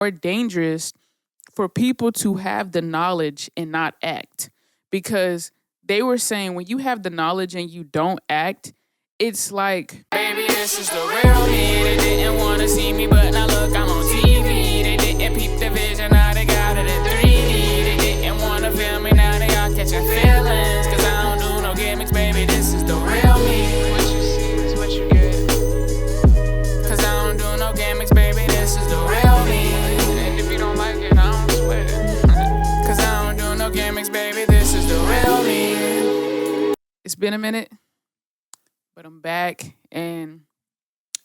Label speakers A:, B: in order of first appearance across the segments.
A: more dangerous for people to have the knowledge and not act. Because they were saying when you have the knowledge and you don't act, it's like, baby, this is the real me. They didn't want to see me, but now look, I'm on TV. They didn't peep the vision, now they got it in 3D. They didn't want to feel me, now they all catching feelings. Cause I don't do no gimmicks, baby, this is the real me. What you see is what you get. Cause I don't do no gimmicks, baby, this is the real me. And if you don't like it, I don't sweat it. Cause I don't do no gimmicks, baby, this is the real me. It's been a minute, but I'm back and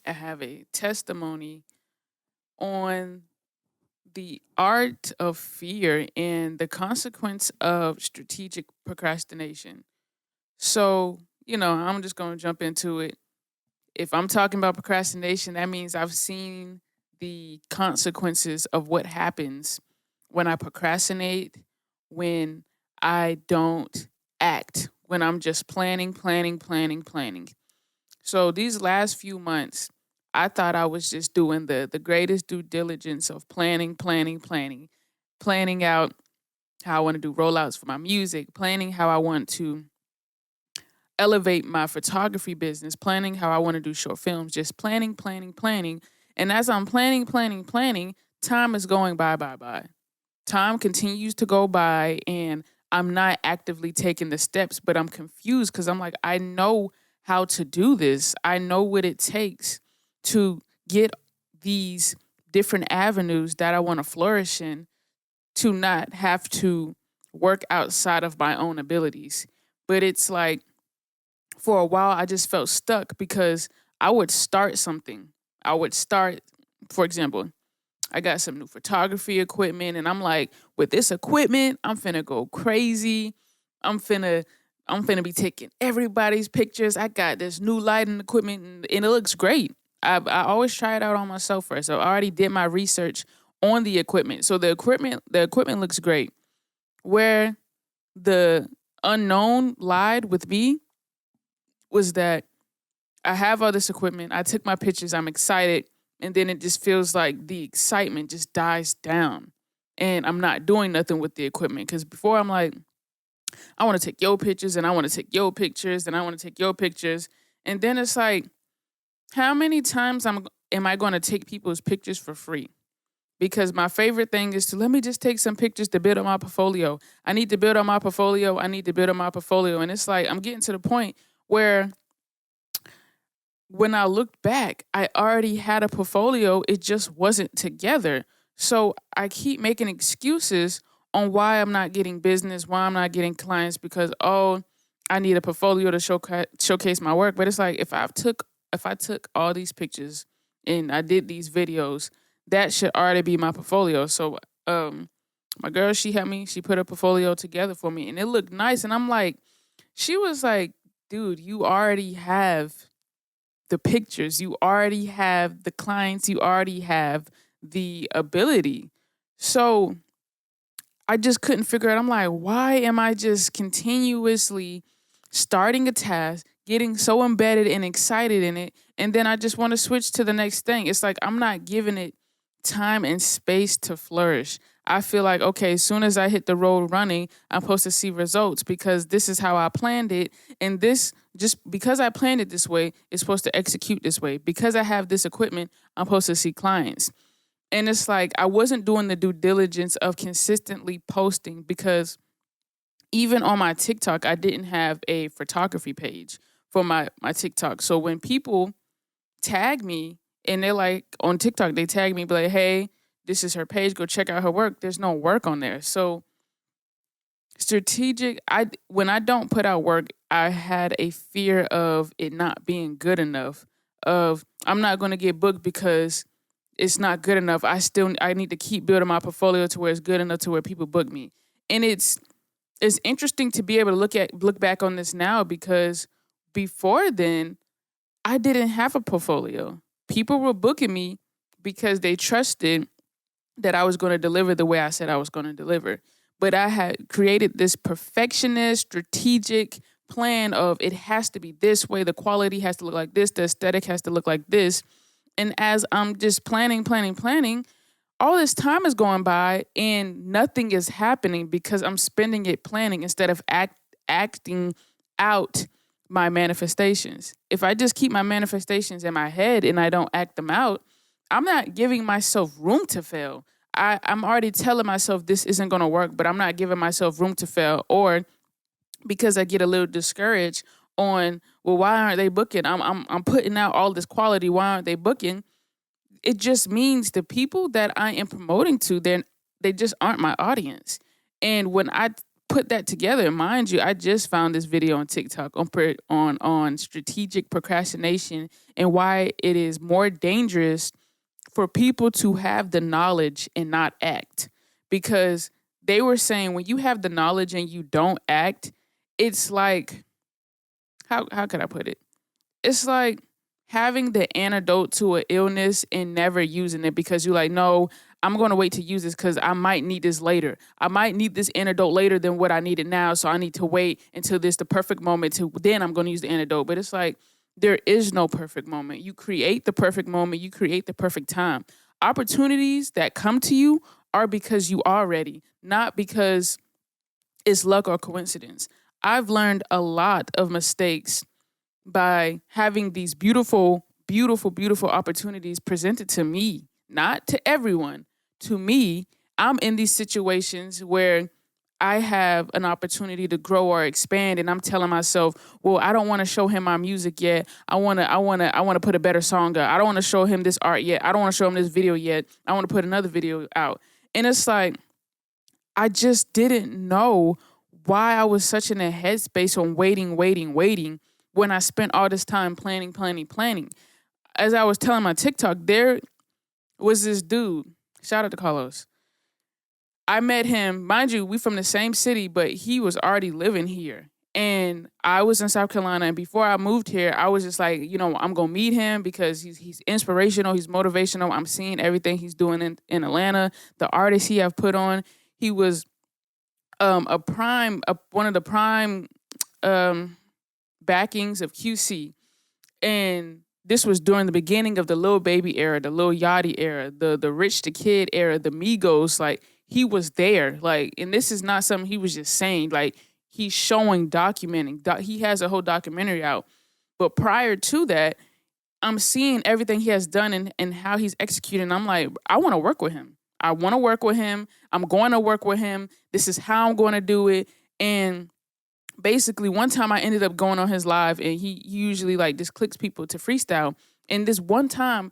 A: I have a testimony on the art of fear and the consequence of strategic procrastination. So, I'm just going to jump into it. If I'm talking about procrastination, that means I've seen the consequences of what happens when I procrastinate, when I don't act, when I'm just planning. So these last few months, I thought I was just doing the greatest due diligence of planning out how I want to do rollouts for my music, planning how I want to elevate my photography business, planning how I want to do short films, just planning. And as I'm planning, time is going by. Time continues to go by and I'm not actively taking the steps, but I'm confused because I'm like, I know how to do this. I know what it takes to get these different avenues that I want to flourish in, to not have to work outside of my own abilities. But it's like, for a while, I just felt stuck because I would start something. For example, I got some new photography equipment and I'm like, with this equipment, I'm finna go crazy. I'm finna be taking everybody's pictures. I got this new lighting equipment and it looks great. I always try it out on myself first. So I already did my research on the equipment. So the equipment looks great. Where the unknown lied with me was that I have all this equipment. I took my pictures. I'm excited. And then it just feels like the excitement just dies down. And I'm not doing nothing with the equipment. Because before I'm like, I want to take your pictures and I want to take your pictures and I want to take your pictures. And then it's like, how many times am I going to take people's pictures for free? Because my favorite thing is to let me just take some pictures to build on my portfolio. I need to build on my portfolio. And it's like, I'm getting to the point where when I looked back, I already had a portfolio. It just wasn't together. So I keep making excuses on why I'm not getting business, why I'm not getting clients, because, I need a portfolio to showcase my work. But it's like, if I took all these pictures and I did these videos, that should already be my portfolio. So my girl, she helped me. She put a portfolio together for me and it looked nice. And I'm like, she was like, dude, you already have the pictures. You already have the clients. You already have the ability. So I just couldn't figure it. I'm like, why am I just continuously starting a task, getting so embedded and excited in it, and then I just want to switch to the next thing? It's like I'm not giving it time and space to flourish. I feel like, okay, as soon as I hit the road running, I'm supposed to see results because this is how I planned it. And this, just because I planned it this way, it's supposed to execute this way. Because I have this equipment, I'm supposed to see clients. And it's like I wasn't doing the due diligence of consistently posting because even on my TikTok, I didn't have a photography page for my TikTok. So when people tag me and they're like, on TikTok, they tag me, be like, hey, this is her page, go check out her work. There's no work on there. So when I don't put out work, I had a fear of it not being good enough, of I'm not going to get booked because it's not good enough. I need to keep building my portfolio to where it's good enough to where people book me. And it's interesting to be able to look back on this now, because before then, I didn't have a portfolio. People were booking me because they trusted that I was going to deliver the way I said I was going to deliver. But I had created this perfectionist, strategic plan of it has to be this way, the quality has to look like this, the aesthetic has to look like this. And as I'm just planning, all this time is going by and nothing is happening because I'm spending it planning instead of acting out my manifestations. If I just keep my manifestations in my head and I don't act them out, I'm not giving myself room to fail. I'm already telling myself this isn't going to work, but I'm not giving myself room to fail. Or because I get a little discouraged on, well, why aren't they booking? I'm putting out all this quality. Why aren't they booking? It just means the people that I am promoting to, they just aren't my audience. And when I put that together, mind you, I just found this video on TikTok on strategic procrastination and why it is more dangerous for people to have the knowledge and not act. Because they were saying when you have the knowledge and you don't act, it's like, how could I put it? It's like having the antidote to an illness and never using it because you're like, no, I'm going to wait to use this because I might need this later. I might need this antidote later than what I need it now. So I need to wait until this the perfect moment to then I'm going to use the antidote. But it's like there is no perfect moment. You create the perfect moment. You create the perfect time. Opportunities that come to you are because you are ready, not because it's luck or coincidence. I've learned a lot of mistakes by having these beautiful, beautiful, beautiful opportunities presented to me, not to everyone, to me. I'm in these situations where I have an opportunity to grow or expand, and I'm telling myself, well, I don't want to show him my music yet. I want to put a better song out. I don't want to show him this art yet. I don't want to show him this video yet. I want to put another video out. And it's like, I just didn't know why I was such in a headspace on waiting when I spent all this time planning. As I was telling my TikTok, there was this dude. Shout out to Carlos. I met him, mind you, we from the same city, but he was already living here. And I was in South Carolina, and before I moved here, I was just like, I'm gonna meet him because he's inspirational, he's motivational. I'm seeing everything he's doing in Atlanta, the artists he have put on. He was one of the prime backings of QC. And this was during the beginning of the Lil Baby era, the Lil Yachty era, the Rich the Kid era, the Migos. Like, he was there. Like, and this is not something he was just saying. Like, he's showing, documenting. He has a whole documentary out. But prior to that, I'm seeing everything he has done and how he's executing. I'm like, I want to work with him. I want to work with him. I'm going to work with him. This is how I'm going to do it. And basically, one time I ended up going on his live, and he usually like just clicks people to freestyle. And this one time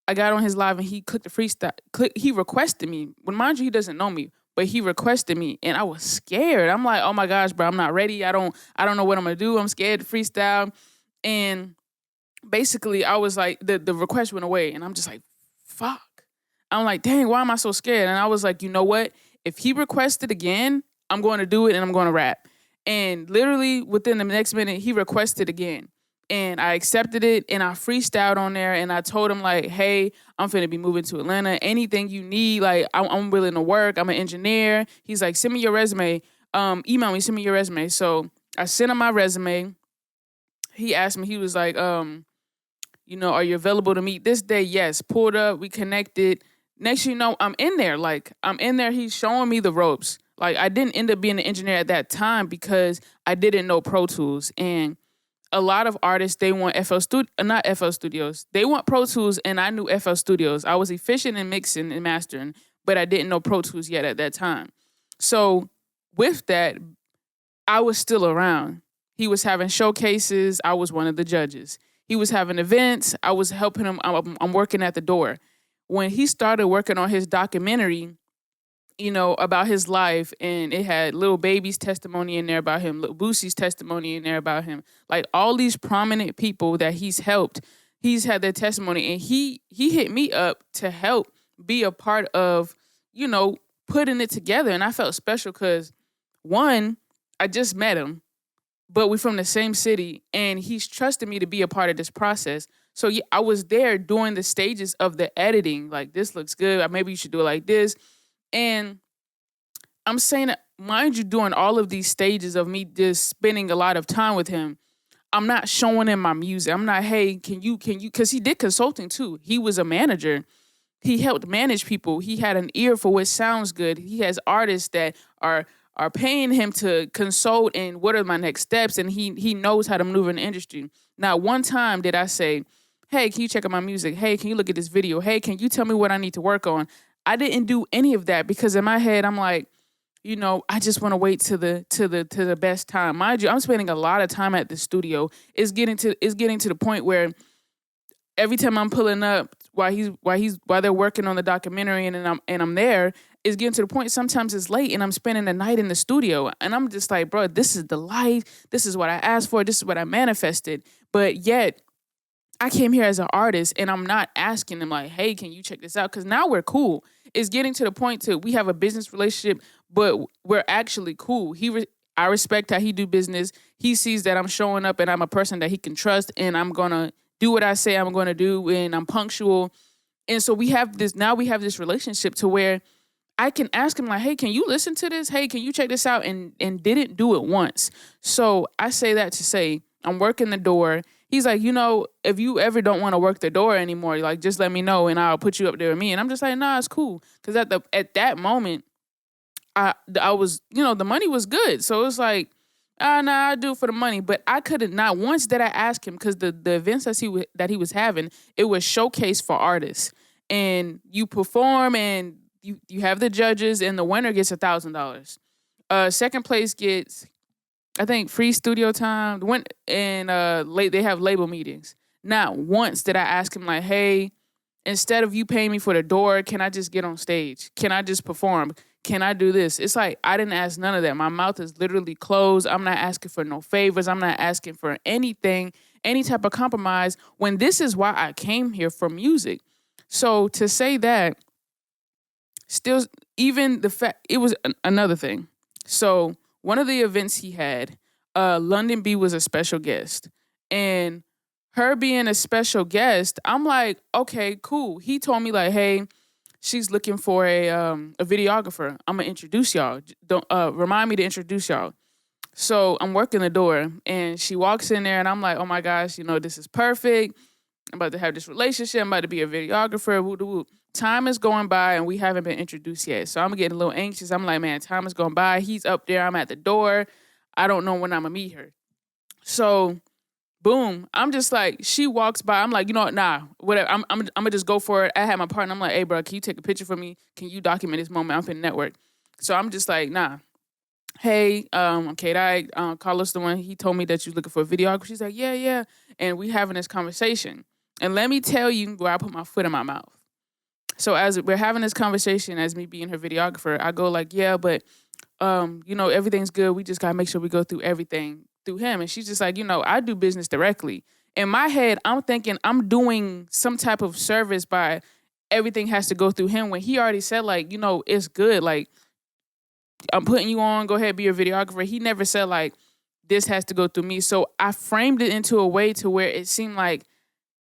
A: I got on his live and he clicked the freestyle. He requested me. When mind you, he doesn't know me, but he requested me, and I was scared. I'm like, oh my gosh, bro, I'm not ready. I don't know what I'm gonna do. I'm scared to freestyle. And basically, I was like, the request went away, and I'm just like, fuck. I'm like, dang, why am I so scared? And I was like, you know what? If he requested again, I'm going to do it and I'm going to rap. And literally within the next minute, he requested again. And I accepted it and I freestyled on there and I told him like, hey, I'm finna be moving to Atlanta. Anything you need, like I'm willing to work. I'm an engineer. He's like, send me your resume. Email me, send me your resume. So I sent him my resume. He asked me, he was like, are you available to meet this day? Yes. Pulled up, we connected. Next you know, I'm in there. Like, I'm in there. He's showing me the ropes. Like, I didn't end up being an engineer at that time because I didn't know Pro Tools. And a lot of artists, they want not FL Studios. They want Pro Tools, and I knew FL Studios. I was efficient in mixing and mastering, but I didn't know Pro Tools yet at that time. So with that, I was still around. He was having showcases. I was one of the judges. He was having events. I was helping him. I'm working at the door. When he started working on his documentary, about his life, and it had Lil Baby's testimony in there about him, Lil Boosie's testimony in there about him, like all these prominent people that he's helped, he's had their testimony, and he hit me up to help be a part of, putting it together. And I felt special because, one, I just met him, but we're from the same city, and he's trusted me to be a part of this process. So yeah, I was there doing the stages of the editing. Like, this looks good. Maybe you should do it like this. And I'm saying, mind you, doing all of these stages of me just spending a lot of time with him, I'm not showing him my music. I'm not, hey, can you, because he did consulting too. He was a manager. he helped manage people. He had an ear for what sounds good. He has artists that are paying him to consult in what are my next steps, and he knows how to maneuver in the industry. Not one time did I say, "Hey, can you check out my music? Hey, can you look at this video? Hey, can you tell me what I need to work on?" I didn't do any of that because in my head I'm like, I just want to wait to the best time. Mind you, I'm spending a lot of time at the studio. It's getting to the point where every time I'm pulling up while they're working on the documentary and I'm there, it's getting to the point sometimes it's late and I'm spending the night in the studio and I'm just like, bro, this is the life. This is what I asked for. This is what I manifested. But yet I came here as an artist and I'm not asking them like, hey, can you check this out? Because now we're cool. It's getting to the point to we have a business relationship, but we're actually cool. I respect how he do business. He sees that I'm showing up and I'm a person that he can trust and I'm going to do what I say I'm going to do and I'm punctual. And so we have this relationship to where I can ask him like, hey, can you listen to this? Hey, can you check this out? And didn't do it once. So I say that to say I'm working the door. He's like, if you ever don't want to work the door anymore, like just let me know and I'll put you up there with me. And I'm just like, nah, it's cool. Because at that moment, I was, the money was good. So it's like, nah, I do it for the money. But I couldn't, not once did I ask him because the events that he was having, it was showcase for artists. And you perform and you have the judges and the winner gets $1,000. Second place gets, I think, free studio time. They have label meetings. Not once did I ask him like, hey, instead of you paying me for the door, can I just get on stage? Can I just perform? Can I do this? It's like I didn't ask none of that. My mouth is literally closed. I'm not asking for no favors. I'm not asking for anything, any type of compromise when this is why I came here for music. So to say that, still, even the fact, it was another thing. So one of the events he had, London B was a special guest. And her being a special guest, I'm like, okay, cool. He told me like, hey, she's looking for a videographer. I'm gonna introduce y'all. Don't remind me to introduce y'all. So I'm working the door and she walks in there and I'm like, oh my gosh, this is perfect. I'm about to have this relationship. I'm about to be a videographer. Woo-doo-woo. Time is going by and we haven't been introduced yet. So I'm getting a little anxious. I'm like, man, time is going by. He's up there. I'm at the door. I don't know when I'm going to meet her. So, boom. I'm just like, she walks by. I'm like, you know what? Nah, whatever. I'm going to just go for it. I had my partner. I'm like, hey, bro, can you take a picture for me? Can you document this moment? I'm in network. So I'm just like, nah. Hey, okay, Carlos, the one, he told me that you're looking for a videographer. She's like, yeah. And we having this conversation. And let me tell you where I put my foot in my mouth. So as we're having this conversation, as me being her videographer, I go like, yeah, but, everything's good. We just got to make sure we go through everything through him. And she's just like, I do business directly. In my head, I'm thinking I'm doing some type of service by everything has to go through him when he already said like, it's good. Like, I'm putting you on, go ahead, be a videographer. He never said like, this has to go through me. So I framed it into a way to where it seemed like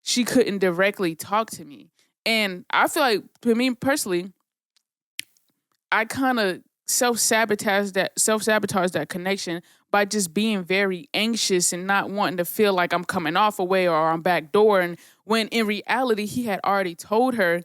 A: she couldn't directly talk to me. And I feel like, for me personally, I kind of self-sabotage that connection by just being very anxious and not wanting to feel like I'm coming off away or I'm backdoor. And when in reality, he had already told her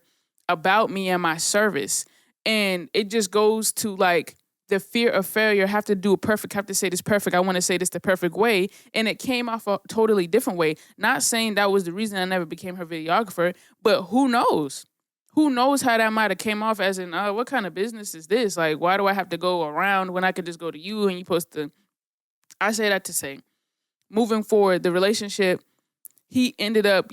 A: about me and my service. And it just goes to like, the fear of failure, have to do it perfect, have to say this perfect. I want to say this the perfect way. And it came off a totally different way. Not saying that was the reason I never became her videographer, but who knows? Who knows how that might have came off as in, what kind of business is this? Like, why do I have to go around when I could just go to you and you supposed to... I say that to say, moving forward, the relationship, he ended up,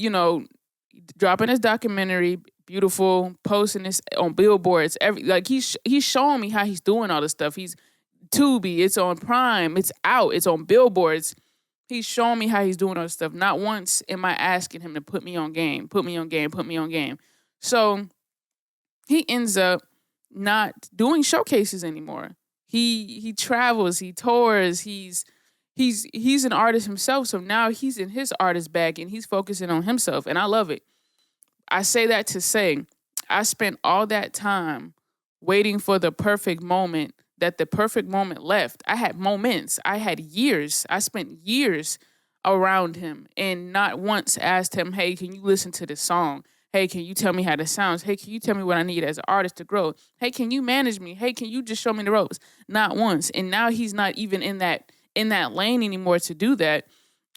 A: dropping his documentary, beautiful, posting this on billboards. He's showing me how he's doing all this stuff. He's Tubi, it's on Prime, it's out, it's on billboards. He's showing me how he's doing all this stuff. Not once am I asking him to put me on game. So he ends up not doing showcases anymore. He travels, he tours, he's an artist himself. So now he's in his artist bag and he's focusing on himself. And I love it. I say that to say, I spent all that time waiting for the perfect moment, that the perfect moment left. I had moments. I had years. I spent years around him and not once asked him, hey, can you listen to this song? Hey, can you tell me how this sounds? Hey, can you tell me what I need as an artist to grow? Hey, can you manage me? Hey, can you just show me the ropes? Not once. And now he's not even in that lane anymore to do that.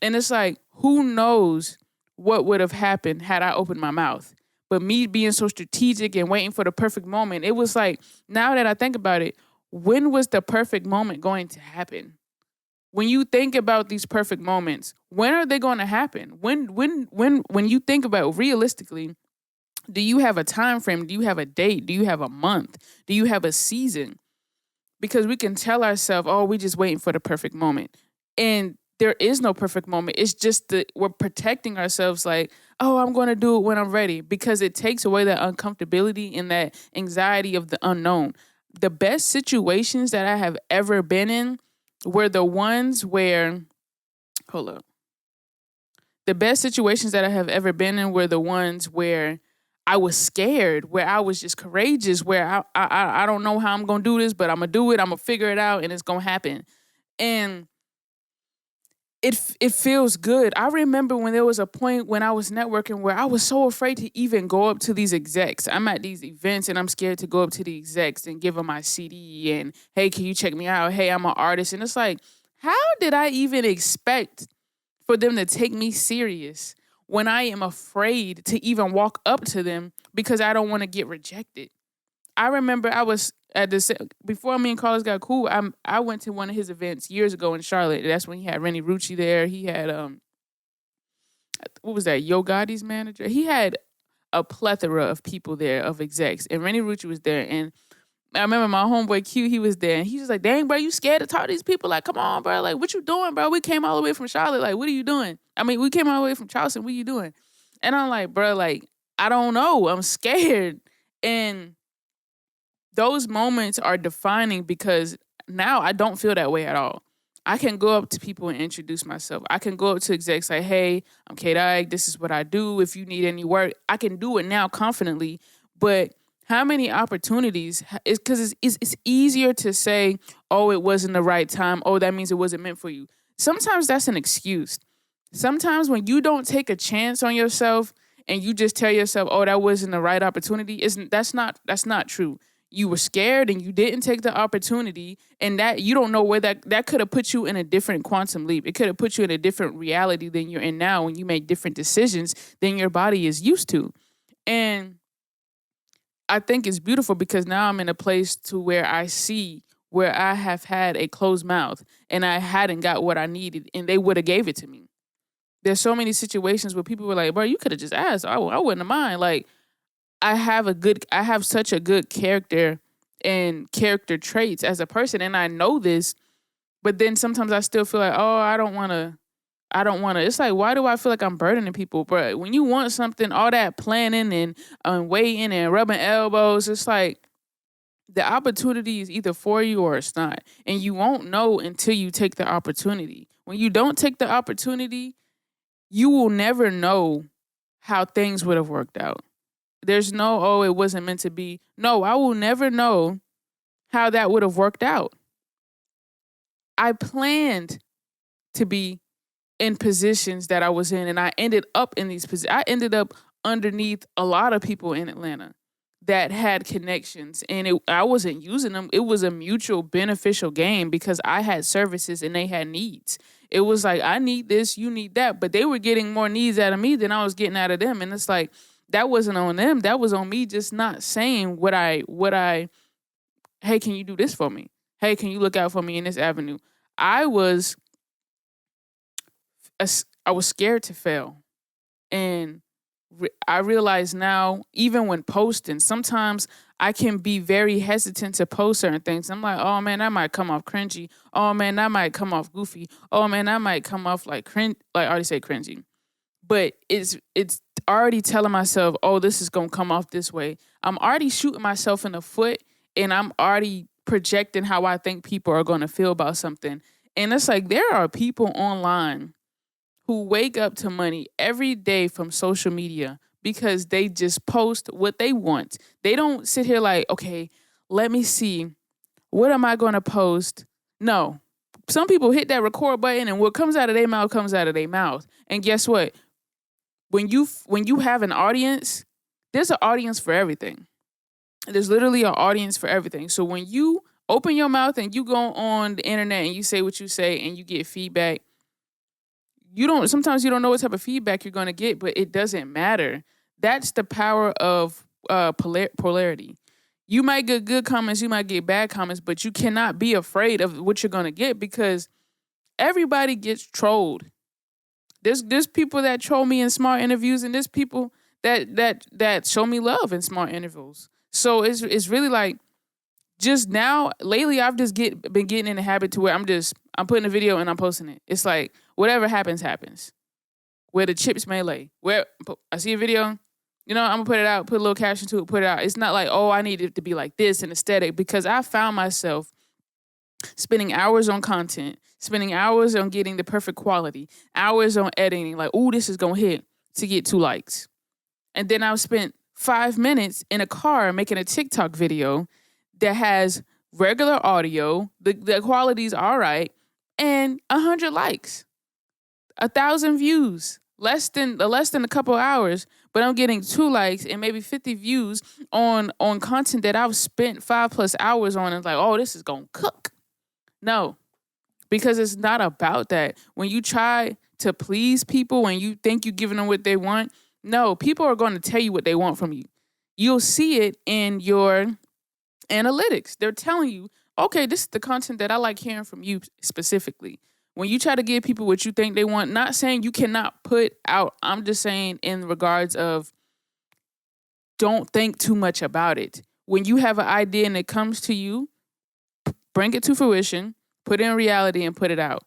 A: And it's like, who knows what would have happened had I opened my mouth? But me being so strategic and waiting for the perfect moment, it was like, now that I think about it, when was the perfect moment going to happen? When you think about these perfect moments, when are they going to happen? When you think about realistically, do you have a time frame? Do you have a date? Do you have a month? Do you have a season? Because we can tell ourselves, oh, we just waiting for the perfect moment. And there is no perfect moment. It's just that we're protecting ourselves like, oh, I'm going to do it when I'm ready, because it takes away that uncomfortability and that anxiety of the unknown. The best situations that I have ever been in were the ones where, hold up. The best situations that I have ever been in were the ones where I was scared, where I was just courageous, where I don't know how I'm going to do this, but I'm going to do it. I'm going to figure it out and it's going to happen. And it feels good. I remember when there was a point when I was networking where I was so afraid to even go up to these execs. I'm at these events and I'm scared to go up to the execs and give them my CD and, hey, can you check me out? Hey, I'm an artist. And it's like, how did I even expect for them to take me serious when I am afraid to even walk up to them because I don't want to get rejected? I remember I was at this before me and Carlos got cool. I went to one of his events years ago in Charlotte. That's when he had Rennie Rucci there. He had what was that? Yo Gotti's manager. He had a plethora of people there, of execs, and Rennie Rucci was there. And I remember my homeboy Q, he was there, and he was like, "Dang, bro, you scared to talk to these people? Like, come on, bro. Like, what you doing, bro? We came all the way from Charlotte. Like, what are you doing? I mean, we came all the way from Charleston. What are you doing?" And I'm like, bro, like, I don't know. I'm scared. And those moments are defining because now I don't feel that way at all. I can go up to people and introduce myself. I can go up to execs like, hey, I'm K-Dog. This is what I do. If you need any work, I can do it now confidently. But how many opportunities? It's because it's easier to say, oh, it wasn't the right time. Oh, that means it wasn't meant for you. Sometimes that's an excuse. Sometimes when you don't take a chance on yourself and you just tell yourself, oh, that wasn't the right opportunity, that's not true. You were scared and you didn't take the opportunity, and that you don't know where that could have put you in a different quantum leap. It could have put you in a different reality than you're in now when you make different decisions than your body is used to. And I think it's beautiful because now I'm in a place to where I see where I have had a closed mouth and I hadn't got what I needed and they would have gave it to me. There's so many situations where people were like, bro, you could have just asked. I wouldn't have mind. Like, I have such a good character and character traits as a person, and I know this, but then sometimes I still feel like, oh, I don't want to. It's like, why do I feel like I'm burdening people? But when you want something, all that planning and waiting and rubbing elbows, it's like the opportunity is either for you or it's not. And you won't know until you take the opportunity. When you don't take the opportunity, you will never know how things would have worked out. There's no, oh, it wasn't meant to be. No, I will never know how that would have worked out. I planned to be in positions that I was in, and I ended up in these positions. I ended up underneath a lot of people in Atlanta that had connections, and I wasn't using them. It was a mutual beneficial game because I had services and they had needs. It was like, I need this, you need that, but they were getting more needs out of me than I was getting out of them. And it's like, that wasn't on them. That was on me just not saying hey, can you do this for me? Hey, can you look out for me in this avenue? I was scared to fail. And I realize now, even when posting, sometimes I can be very hesitant to post certain things. I'm like, oh man, that might come off cringy. Oh man, that might come off goofy. Oh man, that might come off like cringe. Like I already say cringy. But it's already telling myself, oh, this is going to come off this way. I'm already shooting myself in the foot, and I'm already projecting how I think people are going to feel about something. And it's like, there are people online who wake up to money every day from social media because they just post what they want. They don't sit here like, okay, let me see, what am I going to post? No. Some people hit that record button and what comes out of their mouth comes out of their mouth. And guess what? When you have an audience, there's an audience for everything. There's literally an audience for everything. So when you open your mouth and you go on the internet and you say what you say and you get feedback, sometimes you don't know what type of feedback you're going to get, but it doesn't matter. That's the power of polarity. You might get good comments, you might get bad comments, but you cannot be afraid of what you're going to get because everybody gets trolled. There's people that troll me in smart interviews, and there's people that show me love in smart interviews. So it's really like, just now lately I've just been getting in the habit to where I'm putting a video and I'm posting it. It's like whatever happens. Where the chips may lay. Where I see a video, I'm gonna put it out, put a little caption to it, put it out. It's not like, oh, I need it to be like this and aesthetic, because I found myself spending hours on content, spending hours on getting the perfect quality, hours on editing, like, oh, this is gonna hit, to get 2 likes. And then I've spent 5 minutes in a car making a TikTok video that has regular audio, the quality's all right, and 100 likes, 1,000 views, less than a couple hours, but I'm getting 2 likes and maybe 50 views on content that I've spent 5+ hours on. And like, oh, this is gonna cook. No, because it's not about that. When you try to please people, when you think you're giving them what they want, no, people are going to tell you what they want from you. You'll see it in your analytics. They're telling you, okay, this is the content that I like hearing from you specifically. When you try to give people what you think they want, not saying you cannot put out, I'm just saying in regards of, don't think too much about it. When you have an idea and it comes to you, bring it to fruition, put it in reality and put it out.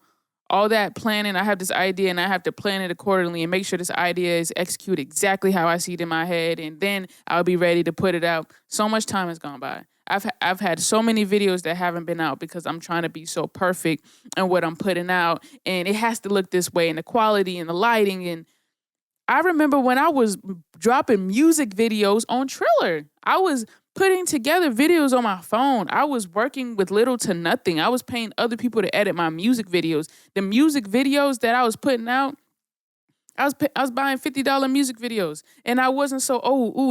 A: All that planning, I have this idea and I have to plan it accordingly and make sure this idea is executed exactly how I see it in my head, and then I'll be ready to put it out. So much time has gone by. I've had so many videos that haven't been out because I'm trying to be so perfect in what I'm putting out, and it has to look this way, and the quality and the lighting. And I remember when I was dropping music videos on Triller, I was putting together videos on my phone. I was working with little to nothing. I was paying other people to edit my music videos. The music videos that I was putting out, I was buying $50 music videos, and I wasn't so,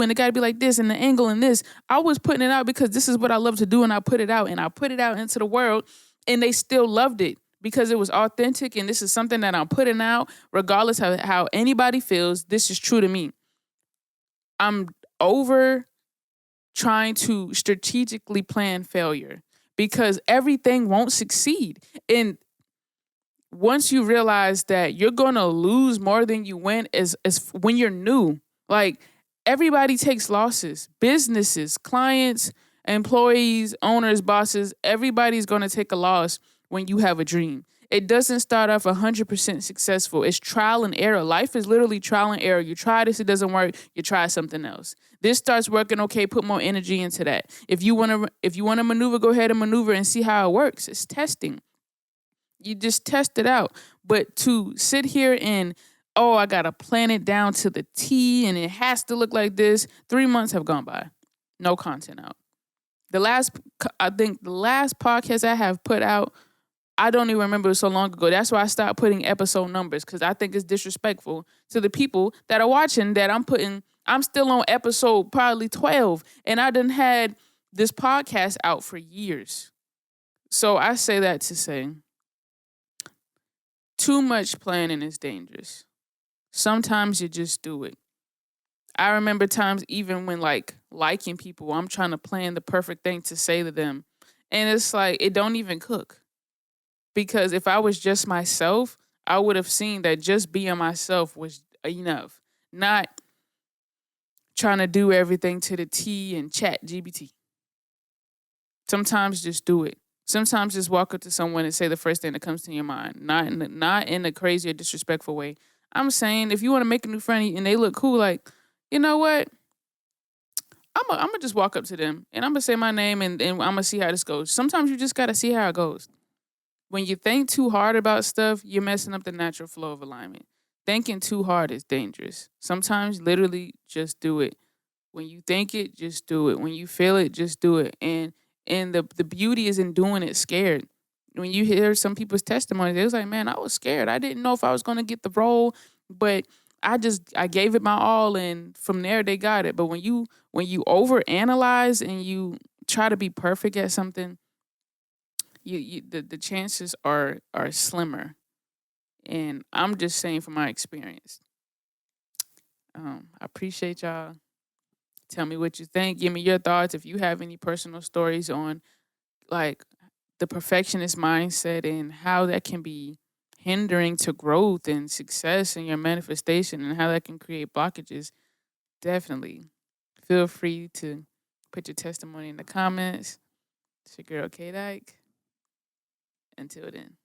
A: and it got to be like this and the angle and this. I was putting it out because this is what I love to do, and I put it out into the world, and they still loved it because it was authentic, and this is something that I'm putting out regardless of how anybody feels. This is true to me. I'm over trying to strategically plan failure because everything won't succeed. And once you realize that you're going to lose more than you win is when you're new. Like, everybody takes losses. Businesses, clients, employees, owners, bosses, everybody's going to take a loss when you have a dream. It doesn't start off 100% successful. It's trial and error. Life is literally trial and error. You try this, it doesn't work. You try something else. This starts working. Okay, put more energy into that. If you want to maneuver, go ahead and maneuver and see how it works. It's testing. You just test it out. But to sit here and, I got to plan it down to the T and it has to look like this. 3 months have gone by. No content out. The last podcast I have put out, I don't even remember, it was so long ago. That's why I stopped putting episode numbers, because I think it's disrespectful to the people that are watching that I'm still on episode probably 12, and I done had this podcast out for years. So I say that to say, too much planning is dangerous. Sometimes you just do it. I remember times even when liking people, I'm trying to plan the perfect thing to say to them, and it's like, it don't even cook. Because if I was just myself, I would have seen that just being myself was enough. Not trying to do everything to the T and chat GBT. Sometimes just do it. Sometimes just walk up to someone and say the first thing that comes to your mind. Not in a crazy or disrespectful way. I'm saying, if you want to make a new friend and they look cool, like, you know what? I'm going to just walk up to them and I'm going to say my name and I'm going to see how this goes. Sometimes you just got to see how it goes. When you think too hard about stuff, you're messing up the natural flow of alignment. Thinking too hard is dangerous. Sometimes literally just do it. When you think it, just do it. When you feel it, just do it. And the beauty is in doing it scared. When you hear some people's testimony, they was like, man, I was scared. I didn't know if I was going to get the role, but I gave it my all, and from there they got it. But when you overanalyze and you try to be perfect at something, the chances are slimmer. And I'm just saying from my experience. I appreciate y'all. Tell me what you think. Give me your thoughts if you have any personal stories on like the perfectionist mindset and how that can be hindering to growth and success in your manifestation and how that can create blockages. Definitely feel free to put your testimony in the comments. It's your girl K Dyke. Until then.